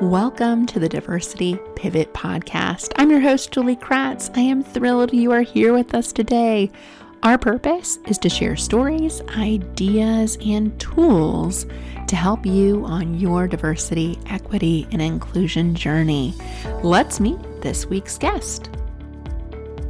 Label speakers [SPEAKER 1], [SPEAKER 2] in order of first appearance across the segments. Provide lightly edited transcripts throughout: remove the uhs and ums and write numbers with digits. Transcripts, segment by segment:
[SPEAKER 1] Welcome to the Diversity Pivot Podcast. I'm your host, Julie Kratz. I am thrilled you are here with us today. Our purpose is to share stories, ideas, and tools to help you on your diversity, equity, and inclusion journey. Let's meet this week's guest.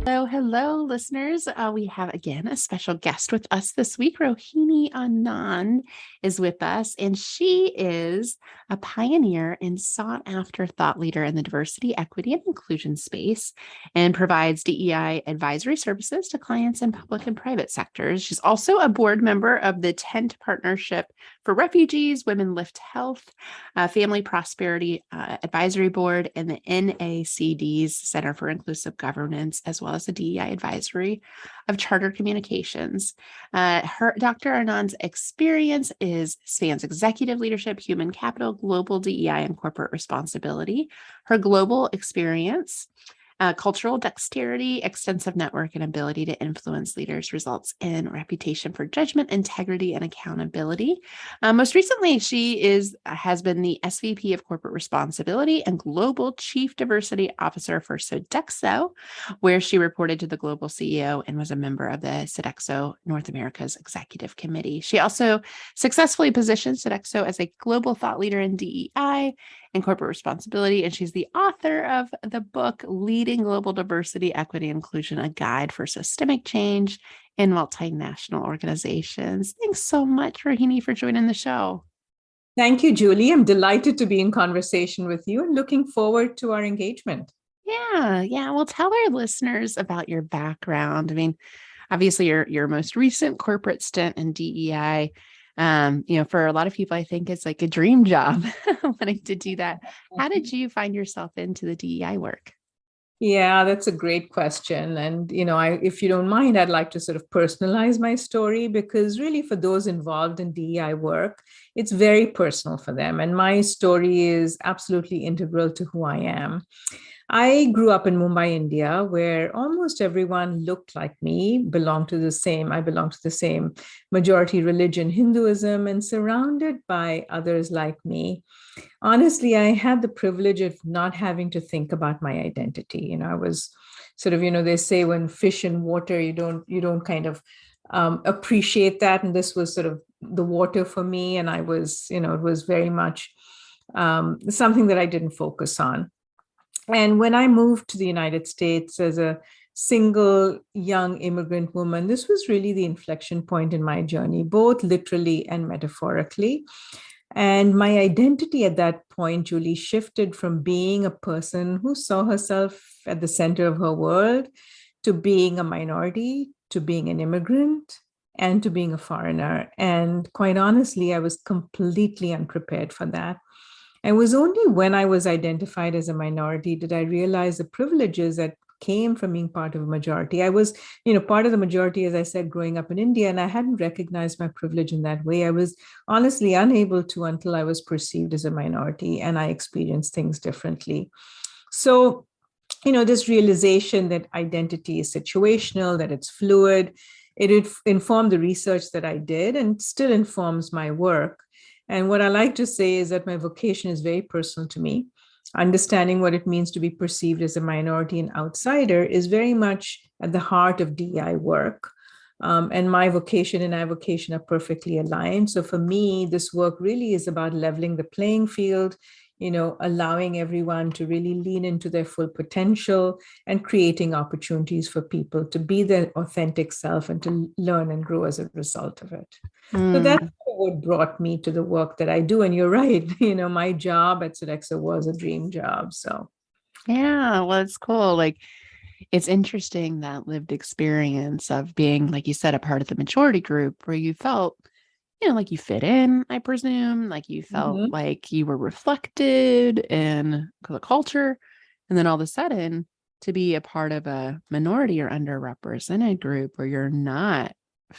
[SPEAKER 1] Hello, listeners. We have again a special guest with us this week. Rohini Anand is with us, and she is a pioneer and sought-after thought leader in the diversity, equity, and inclusion space, and provides DEI advisory services to clients in public and private sectors. She's also a board member of the Tent Partnership for Refugees, Women Lift Health, Family Prosperity Advisory Board, and the NACD's Center for Inclusive Governance, as well as the DEI Advisory of Charter Communications. Dr. Anand's experience spans executive leadership, human capital, global DEI, and corporate responsibility. Her global experience, cultural dexterity, extensive network, and ability to influence leaders results in reputation for judgment, integrity, and accountability. Most recently, she has been the SVP of Corporate Responsibility and Global Chief Diversity Officer for Sodexo, where she reported to the global CEO and was a member of the Sodexo North America's Executive Committee. She also successfully positioned Sodexo as a global thought leader in DEI and corporate responsibility, and she's the author of the book Leading Global Diversity, Equity, Inclusion, a Guide for Systemic Change in Multinational Organizations. Thanks so much, Rohini, for joining the show.
[SPEAKER 2] Thank you, Julie. I'm delighted to be in conversation with you and looking forward to our engagement.
[SPEAKER 1] Yeah. Well, tell our listeners about your background. I mean, obviously your most recent corporate stint in DEI, for a lot of people, I think it's like a dream job wanting to do that. How did you find yourself into the DEI work?
[SPEAKER 2] Yeah, that's a great question. And, if you don't mind, I'd like to sort of personalize my story because really for those involved in DEI work, it's very personal for them. And my story is absolutely integral to who I am. I grew up in Mumbai, India, where almost everyone looked like me, I belong to the same majority religion, Hinduism, and surrounded by others like me. Honestly, I had the privilege of not having to think about my identity. I was sort of, they say when fish in water, you don't kind of appreciate that. And this was sort of the water for me. And I was, it was very much something that I didn't focus on. And when I moved to the United States as a single young immigrant woman, this was really the inflection point in my journey, both literally and metaphorically. And my identity at that point, Julie, shifted from being a person who saw herself at the center of her world to being a minority, to being an immigrant, and to being a foreigner. And quite honestly, I was completely unprepared for that. And it was only when I was identified as a minority did I realize the privileges that came from being part of a majority. I was, part of the majority, as I said, growing up in India, and I hadn't recognized my privilege in that way. I was honestly unable to until I was perceived as a minority and I experienced things differently. So, this realization that identity is situational, that it's fluid, it informed the research that I did and still informs my work. And what I like to say is that my vocation is very personal to me. Understanding what it means to be perceived as a minority and outsider is very much at the heart of DEI work. And my vocation and our vocation are perfectly aligned. So for me, this work really is about leveling the playing field, allowing everyone to really lean into their full potential and creating opportunities for people to be their authentic self and to learn and grow as a result of it. So that's what brought me to the work that I do. And you're right, my job at Sodexo was a dream job. So,
[SPEAKER 1] yeah, well, it's cool. Like, it's interesting that lived experience of being, like you said, a part of the majority group where you felt, like you fit in, I presume, like you felt like you were reflected in the culture. And then all of a sudden to be a part of a minority or underrepresented group where you're not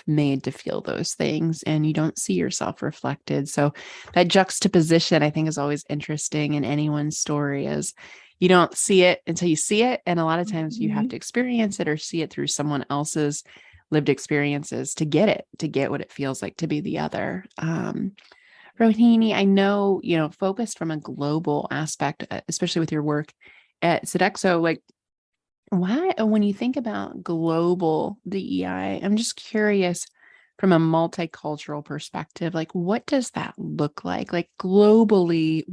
[SPEAKER 1] made to feel those things and you don't see yourself reflected. So that juxtaposition, I think, is always interesting in anyone's story, is you don't see it until you see it. And a lot of times you have to experience it or see it through someone else's lived experiences to get what it feels like to be the other. Rohini, I know, focused from a global aspect, especially with your work at Sodexo, like why, when you think about global DEI, I'm just curious from a multicultural perspective, like what does that look like? Like globally,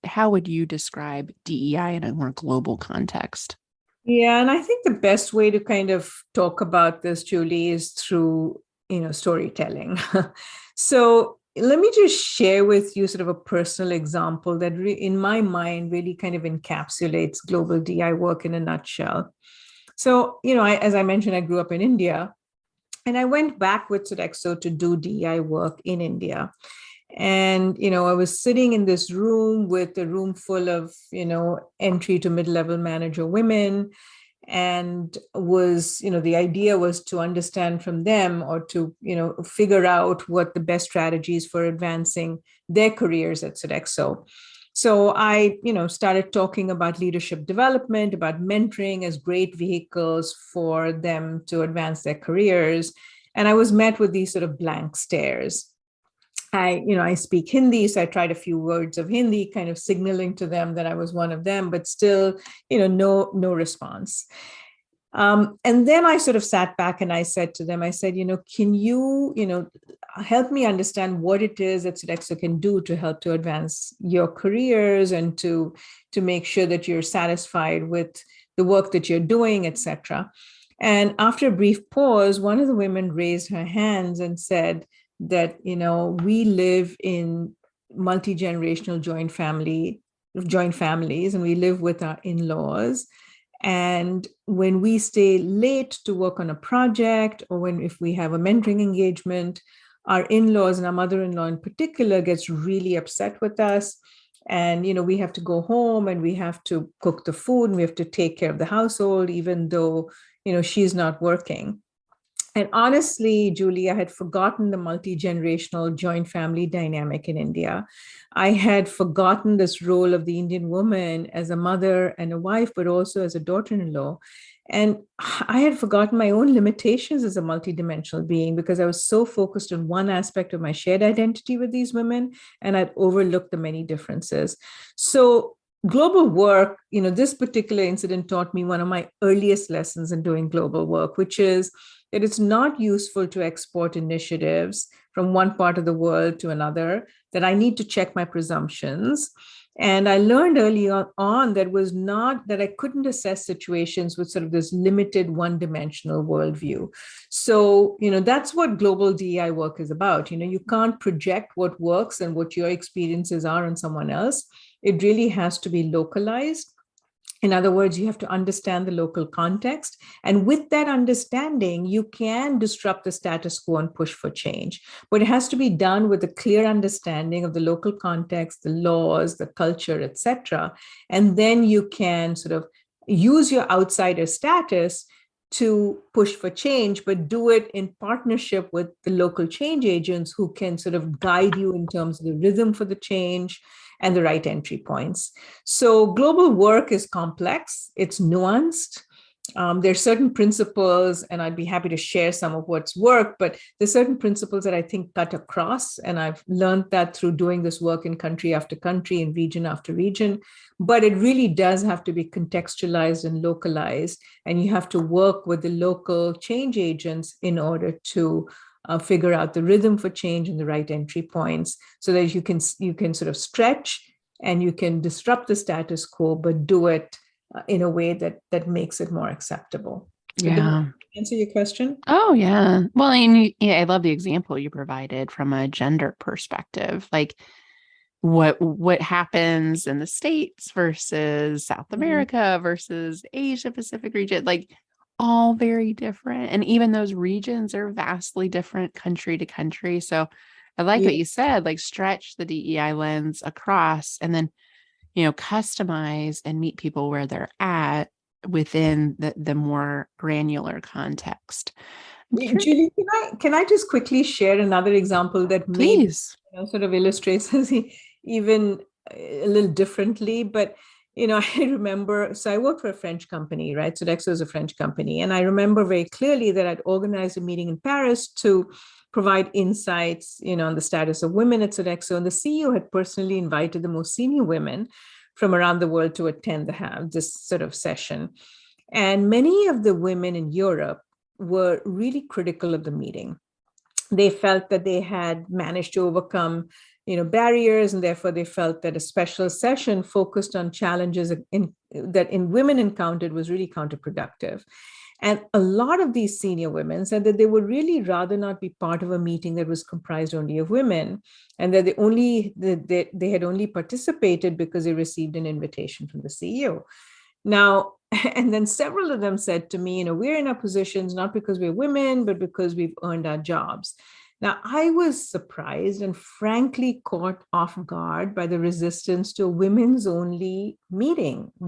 [SPEAKER 1] how would you describe DEI in a more global context?
[SPEAKER 2] Yeah, and I think the best way to kind of talk about this, Julie, is through, storytelling. So let me just share with you sort of a personal example that in my mind really kind of encapsulates global DI work in a nutshell. So, as I mentioned, I grew up in India, and I went back with Sodexo to do DI work in India. And, I was sitting in this room with a room full of, entry to mid-level manager women, and the idea was to understand from them, or to, figure out what the best strategies for advancing their careers at Sodexo. So I, started talking about leadership development, about mentoring as great vehicles for them to advance their careers. And I was met with these sort of blank stares. I speak Hindi, so I tried a few words of Hindi, kind of signaling to them that I was one of them, but still, no response. And then I sort of sat back and I said to them, I said, can you, help me understand what it is that Sodexo can do to help to advance your careers and to make sure that you're satisfied with the work that you're doing, etc. And after a brief pause, one of the women raised her hands and said that, we live in multi-generational joint families, and we live with our in-laws. And when we stay late to work on a project, or if we have a mentoring engagement, our in-laws, and our mother-in-law in particular, gets really upset with us. And, we have to go home and we have to cook the food and we have to take care of the household, even though, she's not working. And honestly, Julie, I had forgotten the multi-generational joint family dynamic in India. I had forgotten this role of the Indian woman as a mother and a wife, but also as a daughter-in-law. And I had forgotten my own limitations as a multidimensional being, because I was so focused on one aspect of my shared identity with these women, and I'd overlooked the many differences. So global work, this particular incident taught me one of my earliest lessons in doing global work, which is that it's not useful to export initiatives from one part of the world to another, that I need to check my presumptions. And I learned early on that was not that I couldn't assess situations with sort of this limited one-dimensional worldview. So, that's what global DEI work is about. You can't project what works and what your experiences are on someone else. It really has to be localized. In other words, you have to understand the local context. And with that understanding, you can disrupt the status quo and push for change. But it has to be done with a clear understanding of the local context, the laws, the culture, etc. And then you can sort of use your outsider status to push for change, but do it in partnership with the local change agents who can sort of guide you in terms of the rhythm for the change and the right entry points. So global work is complex, it's nuanced. There's certain principles, and I'd be happy to share some of what's worked, but there's certain principles that I think cut across, and I've learned that through doing this work in country after country and region after region. But it really does have to be contextualized and localized, and you have to work with the local change agents in order to figure out the rhythm for change and the right entry points, so that you can sort of stretch and you can disrupt the status quo, but do it in a way that makes it more acceptable.
[SPEAKER 1] Yeah.
[SPEAKER 2] Answer your question?
[SPEAKER 1] Oh, yeah. Well, and I love the example you provided from a gender perspective. Like what happens in the States versus South America versus Asia Pacific region, like all very different. And even those regions are vastly different country to country. So I like what you said, like stretch the DEI lens across and then, customize and meet people where they're at within the more granular context.
[SPEAKER 2] Julie, can I just quickly share another example that maybe
[SPEAKER 1] Please.
[SPEAKER 2] sort of illustrates this even a little differently? But I remember, so I worked for a French company, right? Sodexo is a French company. And I remember very clearly that I'd organized a meeting in Paris to provide insights, on the status of women at Sodexo. And the CEO had personally invited the most senior women from around the world to attend this sort of session. And many of the women in Europe were really critical of the meeting. They felt that they had managed to overcome barriers, and therefore they felt that a special session focused on challenges that women encountered was really counterproductive. And a lot of these senior women said that they would really rather not be part of a meeting that was comprised only of women, and that they had only participated because they received an invitation from the CEO. Now, and then several of them said to me, we're in our positions not because we're women, but because we've earned our jobs. Now, I was surprised and frankly caught off guard by the resistance to a women's only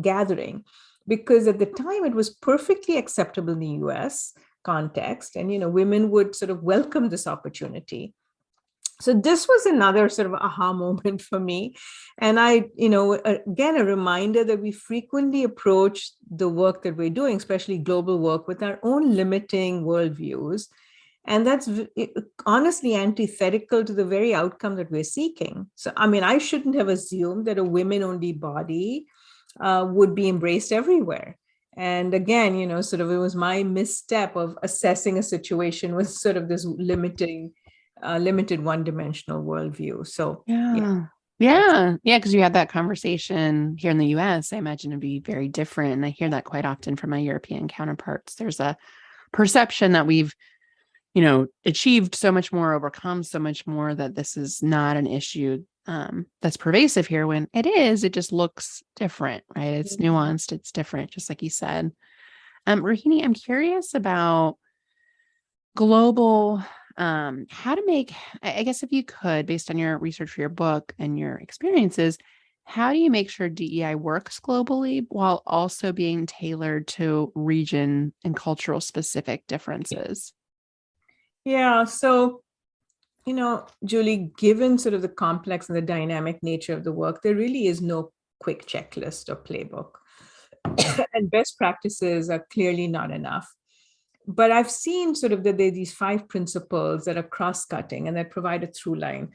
[SPEAKER 2] gathering, because at the time it was perfectly acceptable in the US context, and women would sort of welcome this opportunity. So this was another sort of aha moment for me. And again, a reminder that we frequently approach the work that we're doing, especially global work, with our own limiting worldviews. And that's honestly antithetical to the very outcome that we're seeking. So, I shouldn't have assumed that a women-only body would be embraced everywhere. And again, sort of it was my misstep of assessing a situation with sort of this limited one-dimensional worldview. So
[SPEAKER 1] Yeah. Because you had that conversation here in the US, I imagine it'd be very different. And I hear that quite often from my European counterparts. There's a perception that we've achieved so much more, overcome so much more, that this is not an issue that's pervasive here, when it is. It just looks different, right? It's nuanced, it's different, just like you said. Rohini, I'm curious about global, how to make, I guess if you could, based on your research for your book and your experiences, how do you make sure DEI works globally while also being tailored to region and cultural specific differences?
[SPEAKER 2] Yeah. So, Julie, given sort of the complex and the dynamic nature of the work, there really is no quick checklist or playbook. And best practices are clearly not enough. But I've seen sort of that there are these 5 principles that are cross-cutting and that provide a through line.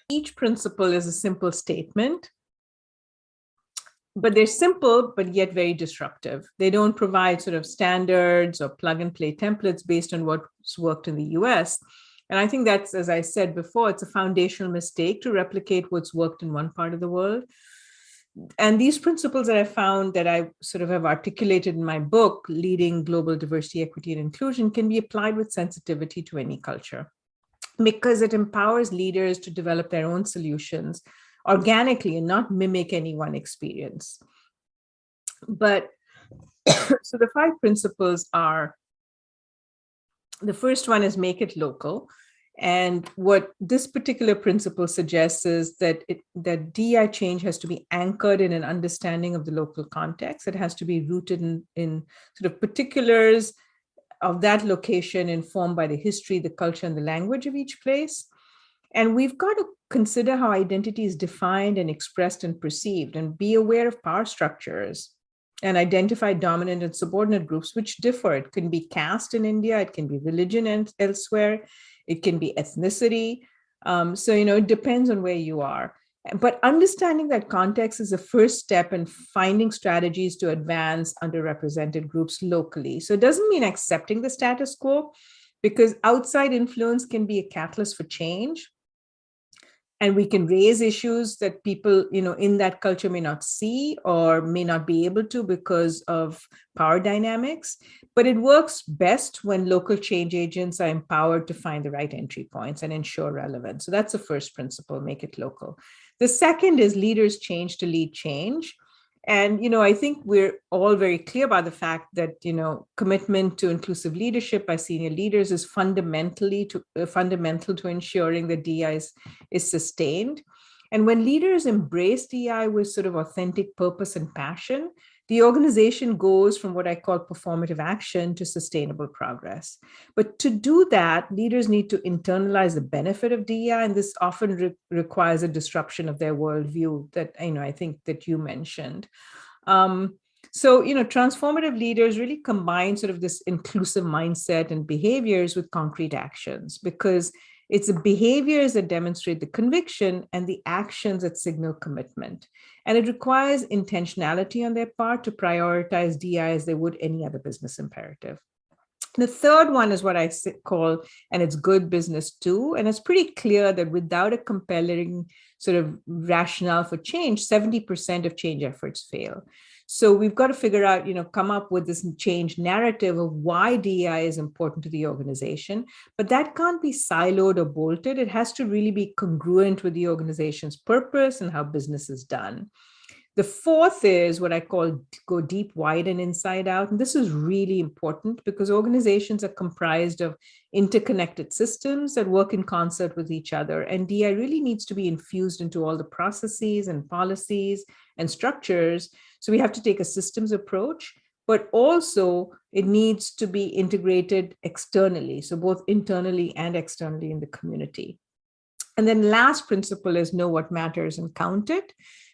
[SPEAKER 2] Each principle is a simple statement, but they're simple, but yet very disruptive. They don't provide sort of standards or plug and play templates based on what's worked in the US. And I think that's, as I said before, it's a foundational mistake to replicate what's worked in one part of the world. And these principles that I found that I sort of have articulated in my book, Leading Global Diversity, Equity, and Inclusion, can be applied with sensitivity to any culture, because it empowers leaders to develop their own solutions organically and not mimic any one experience. But so the 5 principles are, the first one is make it local. And what this particular principle suggests is that that DEI change has to be anchored in an understanding of the local context. It has to be rooted in sort of particulars of that location, informed by the history, the culture, and the language of each place. And we've got to consider how identity is defined and expressed and perceived, and be aware of power structures and identify dominant and subordinate groups, which differ. It can be caste in India, it can be religion and elsewhere, it can be ethnicity. So, it depends on where you are. But understanding that context is the first step in finding strategies to advance underrepresented groups locally. So it doesn't mean accepting the status quo, because outside influence can be a catalyst for change. And we can raise issues that people, in that culture may not see or may not be able to because of power dynamics. But it works best when local change agents are empowered to find the right entry points and ensure relevance. So that's the first principle, make it local. The second is leaders change to lead change. And, I think we're all very clear about the fact that, commitment to inclusive leadership by senior leaders is fundamental to ensuring that DEI is sustained. And when leaders embrace DEI with sort of authentic purpose and passion, the organization goes from what I call performative action to sustainable progress. But to do that, leaders need to internalize the benefit of DEI, and this often requires a disruption of their worldview that I think that you mentioned. So, transformative leaders really combine sort of this inclusive mindset and behaviors with concrete actions, because it's the behaviors that demonstrate the conviction and the actions that signal commitment. And it requires intentionality on their part to prioritize DI as they would any other business imperative. The third one is what I call, and it's good business too. And it's pretty clear that without a compelling sort of rationale for change, 70% of change efforts fail. So we've got to figure out, come up with this change narrative of why DEI is important to the organization. But that can't be siloed or bolted. It has to really be congruent with the organization's purpose and how business is done. The fourth is what I call go deep, wide, and inside out. And this is really important because organizations are comprised of interconnected systems that work in concert with each other. And DI really needs to be infused into all the processes and policies and structures. So we have to take a systems approach, but also it needs to be integrated externally. So both internally and externally in the community. And then last principle is know what matters and count it,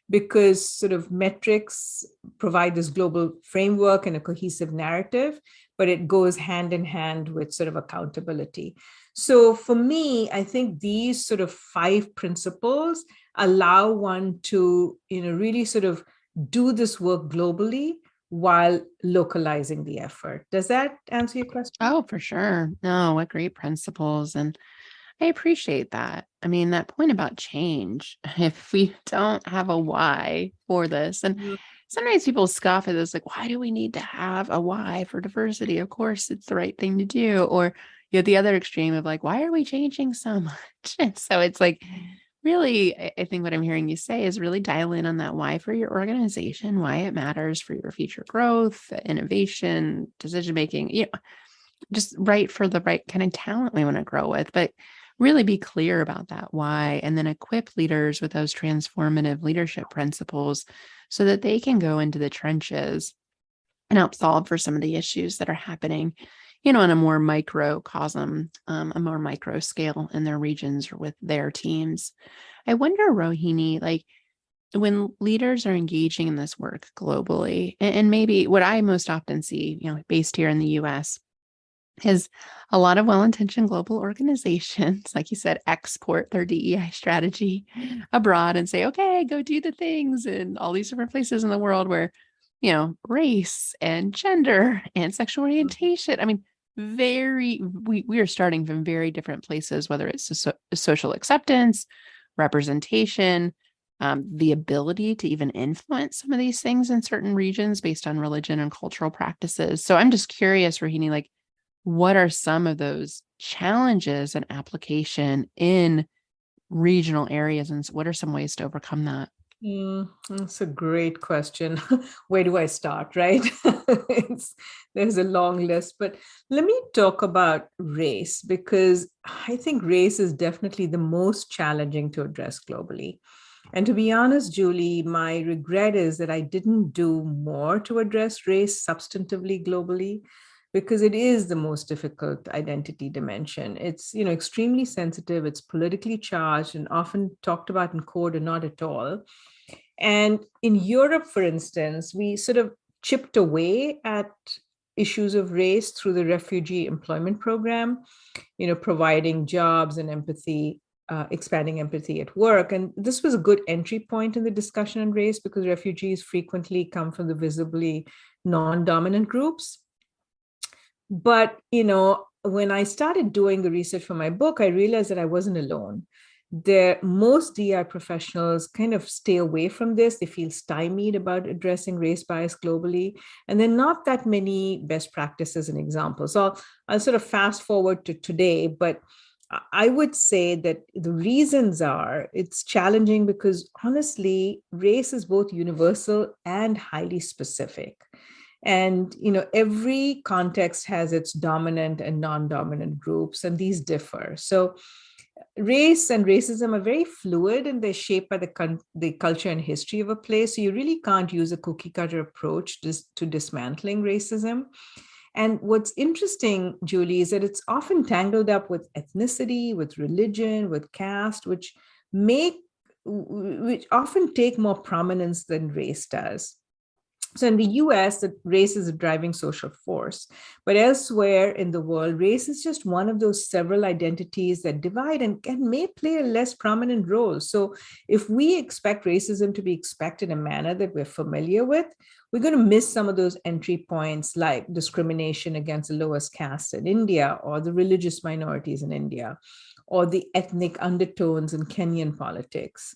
[SPEAKER 2] because sort of metrics provide this global framework and a cohesive narrative, but it goes hand in hand with sort of accountability. So for me, I think these sort of 5 principles allow one to, really sort of do this work globally while localizing the effort. Does that answer your question?
[SPEAKER 1] Oh, for sure. No, what great principles. And I appreciate that. I mean, that point about change, if we don't have a why for this, and sometimes people scoff at this, like, why do we need to have a why for diversity? Of course, it's the right thing to do. Or you have the other extreme of like, why are we changing so much? And so it's like, really, I think what I'm hearing you say is really dial in on that why for your organization, why it matters for your future growth, innovation, decision making, just right for the right kind of talent we want to grow with. But really be clear about that why, and then equip leaders with those transformative leadership principles so that they can go into the trenches and help solve for some of the issues that are happening, on a more microcosm, a more micro scale in their regions or with their teams. I wonder, Rohini, like when leaders are engaging in this work globally, and maybe what I most often see, based here in the US, is a lot of well-intentioned global organizations, like you said, export their DEI strategy abroad and say, okay, go do the things in all these different places in the world where, race and gender and sexual orientation. I mean, we are starting from very different places, whether it's social acceptance, representation, the ability to even influence some of these things in certain regions based on religion and cultural practices. So I'm just curious, Rohini, like, what are some of those challenges and application in regional areas, and what are some ways to overcome that?
[SPEAKER 2] That's a great question. Where do I start, right? There's a long list, but let me talk about race, because I think race is definitely the most challenging to address globally. And to be honest, Julie, my regret is that I didn't do more to address race substantively globally, because it is the most difficult identity dimension. It's, extremely sensitive, it's politically charged and often talked about in code or not at all. And in Europe, for instance, we sort of chipped away at issues of race through the refugee employment program, providing jobs and empathy, expanding empathy at work. And this was a good entry point in the discussion on race, because refugees frequently come from the visibly non-dominant groups. But, when I started doing the research for my book, I realized that I wasn't alone. Most DI professionals kind of stay away from this. They feel stymied about addressing race bias globally. And there are not that many best practices and examples. So I'll sort of fast forward to today, but I would say that the reasons are it's challenging because honestly, race is both universal and highly specific. And, every context has its dominant and non-dominant groups, and these differ. So race and racism are very fluid, and they're shaped by the culture and history of a place. So you really can't use a cookie cutter approach to dismantling racism. And what's interesting, Julie, is that it's often tangled up with ethnicity, with religion, with caste, which often take more prominence than race does. So in the US, the race is a driving social force. But elsewhere in the world, race is just one of those several identities that divide and may play a less prominent role. So if we expect racism to be expected in a manner that we're familiar with, we're going to miss some of those entry points like discrimination against the lowest caste in India, or the religious minorities in India, or the ethnic undertones in Kenyan politics.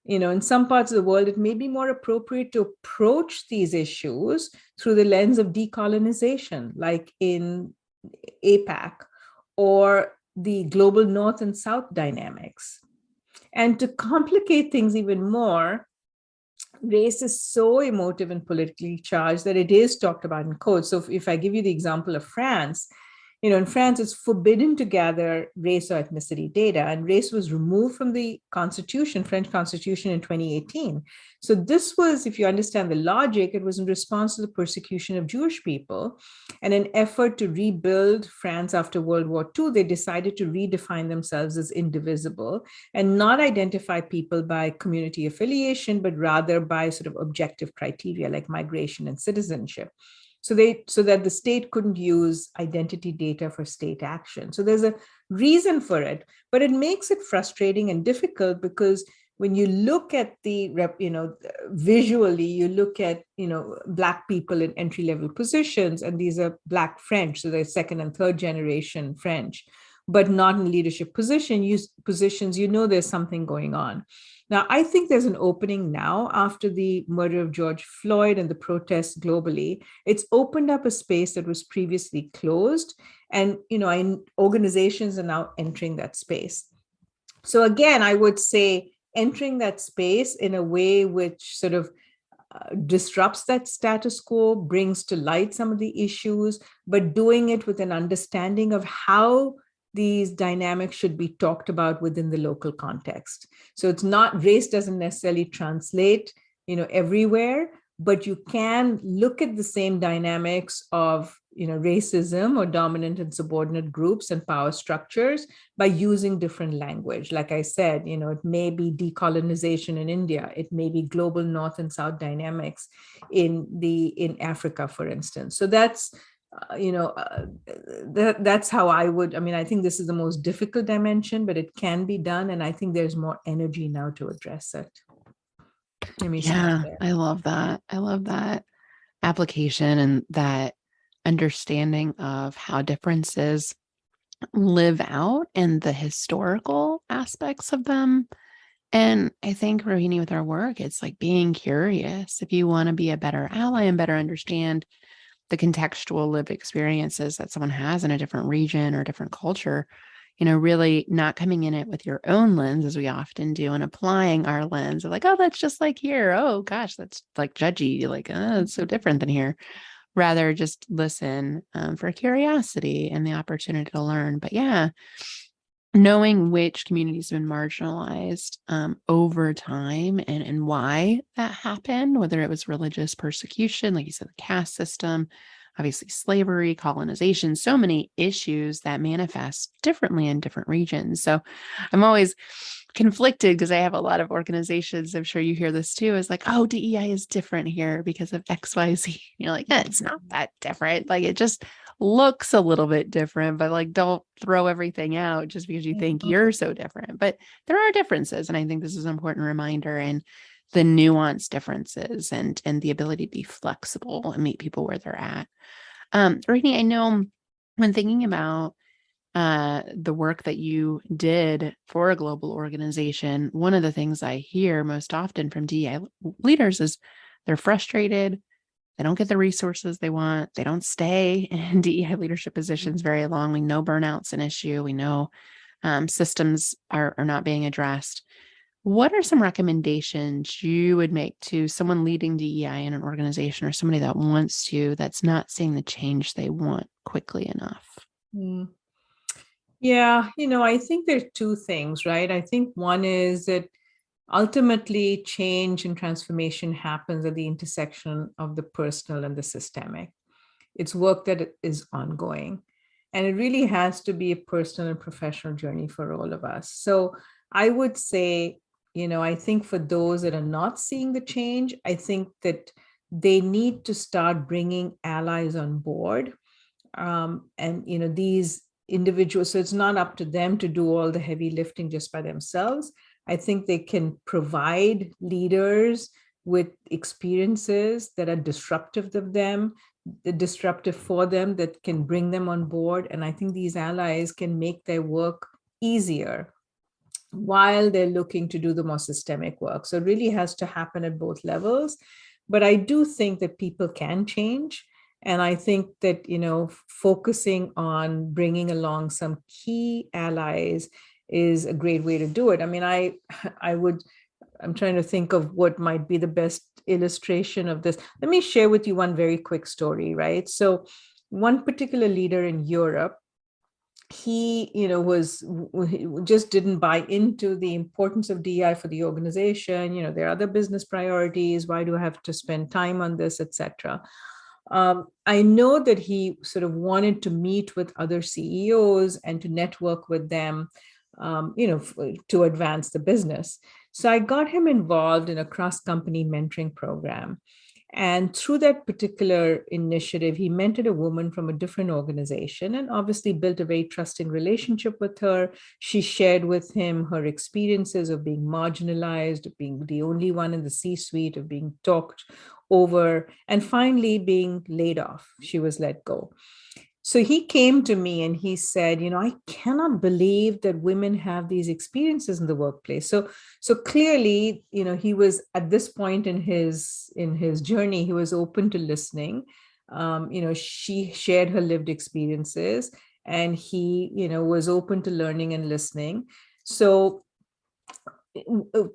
[SPEAKER 2] In some parts of the world, it may be more appropriate to approach these issues through the lens of decolonization, like in APAC, or the global North and South dynamics. And to complicate things even more, race is so emotive and politically charged that it is talked about in codes. So if I give you the example of France, in France, it's forbidden to gather race or ethnicity data, and race was removed from the French Constitution in 2018. So this was, if you understand the logic, it was in response to the persecution of Jewish people. And an effort to rebuild France after World War II, they decided to redefine themselves as indivisible and not identify people by community affiliation, but rather by sort of objective criteria like migration and citizenship. So that the state couldn't use identity data for state action. So there's a reason for it, but it makes it frustrating and difficult because when you look at visually, you look at, Black people in entry-level positions, and these are Black French, so they're second and third generation French, but not in leadership positions, there's something going on. Now, I think there's an opening now after the murder of George Floyd and the protests globally. It's opened up a space that was previously closed, and organizations are now entering that space. So again, I would say entering that space in a way which sort of disrupts that status quo, brings to light some of the issues, but doing it with an understanding of how these dynamics should be talked about within the local context. So it's not, race doesn't necessarily translate, everywhere, but you can look at the same dynamics of, racism or dominant and subordinate groups and power structures by using different language. Like I said, it may be decolonization in India, it may be global North and South dynamics in Africa, for instance. So that's that's how I think this is the most difficult dimension, but it can be done. And I think there's more energy now to address it.
[SPEAKER 1] Yeah, I love that. I love that application and that understanding of how differences live out and the historical aspects of them. And I think, Rohini, with our work, it's like being curious. If you want to be a better ally and better understand the contextual lived experiences that someone has in a different region or different culture, really not coming in it with your own lens, as we often do, and applying our lens of like, oh, that's just like here. Oh, gosh, that's like judgy. Like, oh, it's so different than here. Rather just listen for curiosity and the opportunity to learn. But yeah, knowing which communities have been marginalized over time and why that happened, whether it was religious persecution, like you said, the caste system, obviously slavery, colonization, so many issues that manifest differently in different regions. So I'm always conflicted because I have a lot of organizations, I'm sure you hear this too, is like, oh, DEI is different here because of XYZ. You're like, it's not that different. Like, it just looks a little bit different, but like, don't throw everything out just because you think you're so different. But there are differences. And I think this is an important reminder, and the nuanced differences and the ability to be flexible and meet people where they're at. Rohini, I know when thinking about the work that you did for a global organization, one of the things I hear most often from DEI leaders is they're frustrated. They don't get the resources they want. They don't stay in DEI leadership positions very long. We know burnout's an issue. We know systems are not being addressed. What are some recommendations you would make to someone leading DEI in an organization, or somebody that wants to, that's not seeing the change they want quickly enough?
[SPEAKER 2] Yeah, I think there are two things, right? I think one is that ultimately change and transformation happens at the intersection of the personal and the systemic. It's work that is ongoing. And it really has to be a personal and professional journey for all of us. So I would say, I think for those that are not seeing the change, I think that they need to start bringing allies on board. And, these individuals, so it's not up to them to do all the heavy lifting just by themselves. I think they can provide leaders with experiences that are disruptive for them, that can bring them on board. And I think these allies can make their work easier while they're looking to do the more systemic work. So it really has to happen at both levels. But I do think that people can change. And I think that, focusing on bringing along some key allies is a great way to do it. I mean, I'm trying to think of what might be the best illustration of this. Let me share with you one very quick story, right? So one particular leader in Europe, he just didn't buy into the importance of DEI for the organization. There are other business priorities. Why do I have to spend time on this, etc.? I know that he sort of wanted to meet with other CEOs and to network with them, to advance the business. So I got him involved in a cross-company mentoring program. And through that particular initiative, he mentored a woman from a different organization and obviously built a very trusting relationship with her. She shared with him her experiences of being marginalized, of being the only one in the C-suite, of being talked over, and finally being laid off. She was let go. So he came to me and he said, I cannot believe that women have these experiences in the workplace. So clearly, he was at this point in his journey, he was open to listening. She shared her lived experiences, and he, was open to learning and listening. So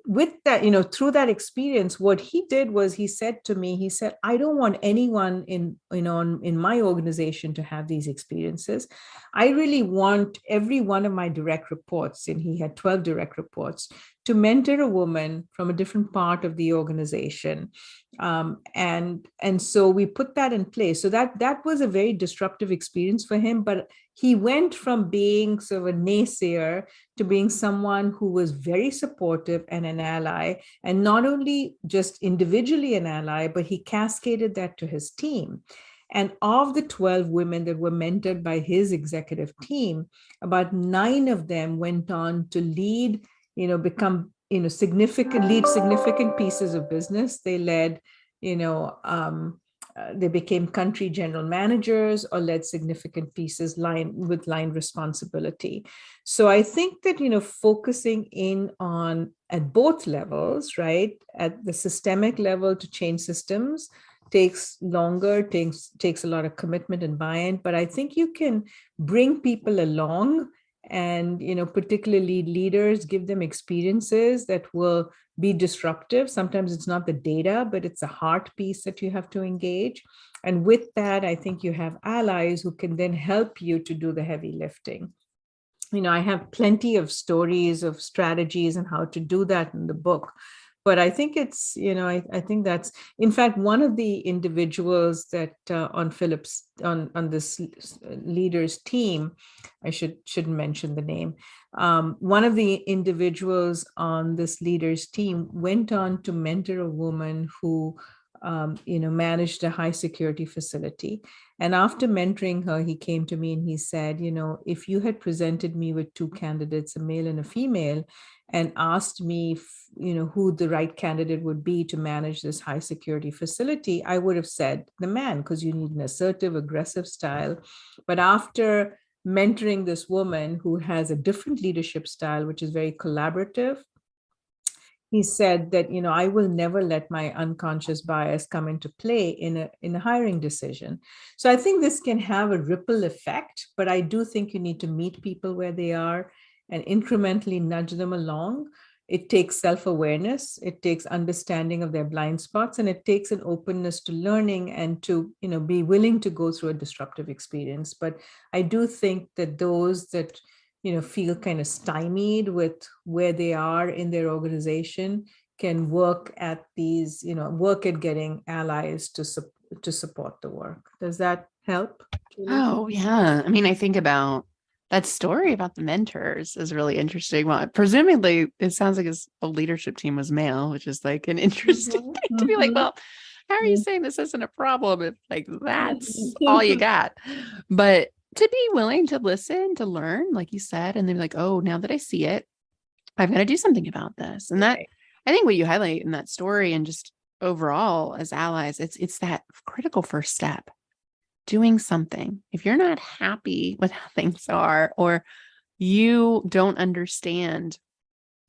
[SPEAKER 2] with that, through that experience, what he did was he said to me, I don't want anyone in my organization to have these experiences. I really want every one of my direct reports, and he had 12 direct reports, to mentor a woman from a different part of the organization. And so we put that in place. So that was a very disruptive experience for him, but he went from being sort of a naysayer to being someone who was very supportive and an ally, and not only just individually an ally, but he cascaded that to his team. And of the 12 women that were mentored by his executive team, about 9 of them went on to lead, become, significant pieces of business. They led, they became country general managers or led significant pieces with line responsibility. So I think that, focusing in on at both levels, right, at the systemic level to change systems takes longer, takes a lot of commitment and buy-in, but I think you can bring people along and, particularly leaders, give them experiences that will be disruptive. Sometimes it's not the data, but it's a heart piece that you have to engage. And with that, I think you have allies who can then help you to do the heavy lifting. I have plenty of stories of strategies and how to do that in the book. But I think it's, I think that's, in fact, one of the individuals that on this leader's team, I shouldn't mention the name. One of the individuals on this leader's team went on to mentor a woman who, managed a high security facility. And after mentoring her, he came to me and he said, if you had presented me with 2 candidates, a male and a female, and asked me, who the right candidate would be to manage this high security facility, I would have said the man, because you need an assertive, aggressive style. But after mentoring this woman who has a different leadership style, which is very collaborative, he said that, I will never let my unconscious bias come into play in a hiring decision. So I think this can have a ripple effect, but I do think you need to meet people where they are and incrementally nudge them along. It takes self-awareness, it takes understanding of their blind spots, and it takes an openness to learning and to, be willing to go through a disruptive experience. But I do think that those that, feel kind of stymied with where they are in their organization can work at these, work at getting allies to support the work. Does that help, Julie?
[SPEAKER 1] Oh, yeah. I mean, I think about that story about the mentors is really interesting. Well, presumably it sounds like his whole leadership team was male, which is like an interesting thing to be like, well, how are you saying this isn't a problem if like that's all you got? But to be willing to listen, to learn, like you said, and then be like, oh, now that I see it, I've got to do something about this. And that,
[SPEAKER 2] Right.
[SPEAKER 1] I think what you highlight in that story and just overall as allies, it's that critical first step, doing something. If you're not happy with how things are, or you don't understand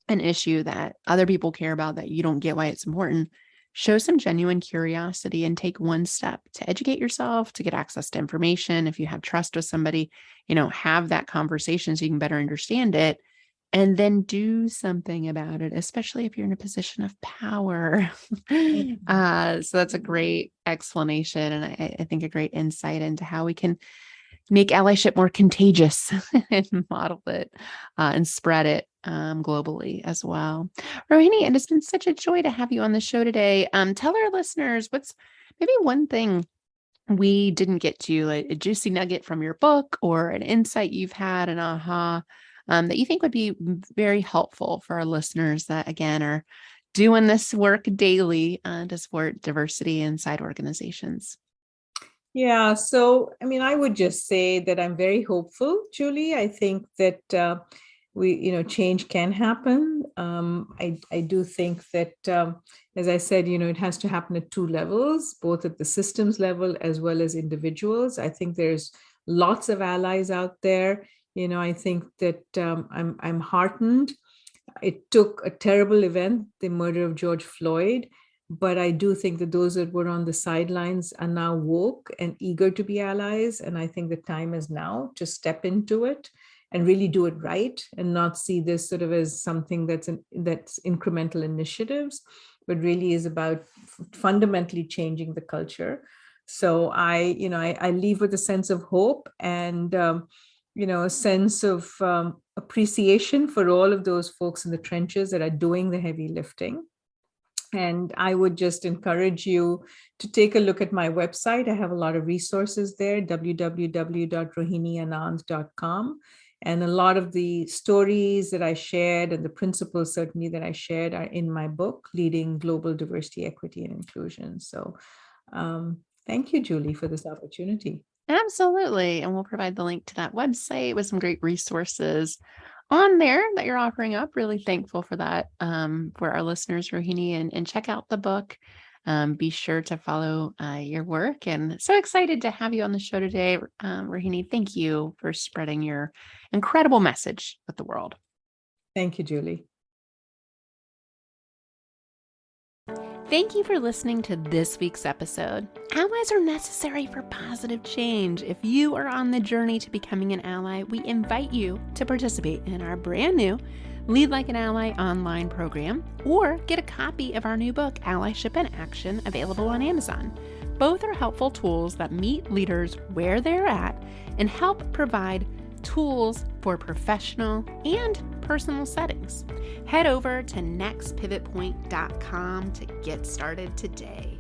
[SPEAKER 1] an issue that other people care about, that you don't get why it's important, show some genuine curiosity and take one step to educate yourself, to get access to information. If you have trust with somebody, have that conversation so you can better understand it, and then do something about it, especially if you're in a position of power. So that's a great explanation. And I think a great insight into how we can make allyship more contagious and model it and spread it globally as well. Rohini, and it's been such a joy to have you on the show today. Tell our listeners what's maybe one thing we didn't get to, like a juicy nugget from your book or an insight you've had, an aha, that you think would be very helpful for our listeners that, again, are doing this work daily to support diversity inside organizations.
[SPEAKER 2] Yeah. So, I mean, I would just say that I'm very hopeful, Julie. I think that change can happen. I do think that, as I said, it has to happen at two levels, both at the systems level as well as individuals. I think there's lots of allies out there. I think that I'm heartened. It took a terrible event, the murder of George Floyd, but I do think that those that were on the sidelines are now woke and eager to be allies. And I think the time is now to step into it and really do it right, and not see this sort of as something that's incremental initiatives, but really is about fundamentally changing the culture. So I leave with a sense of hope and a sense of appreciation for all of those folks in the trenches that are doing the heavy lifting. And I would just encourage you to take a look at my website. I have a lot of resources there, www.rohinianand.com. And a lot of the stories that I shared and the principles certainly that I shared are in my book, Leading Global Diversity, Equity, and Inclusion. So thank you, Julie, for this opportunity.
[SPEAKER 1] Absolutely. And we'll provide the link to that website with some great resources on there that you're offering up. Really thankful for that for our listeners, Rohini, and check out the book. Be sure to follow your work. And so excited to have you on the show today, Rohini. Thank you for spreading your incredible message with the world.
[SPEAKER 2] Thank you, Julie.
[SPEAKER 1] Thank you for listening to this week's episode. Allies are necessary for positive change. If you are on the journey to becoming an ally, we invite you to participate in our brand new Lead Like an Ally online program, or get a copy of our new book, Allyship in Action, available on Amazon. Both are helpful tools that meet leaders where they're at and help provide tools for professional and personal settings. Head over to nextpivotpoint.com to get started today.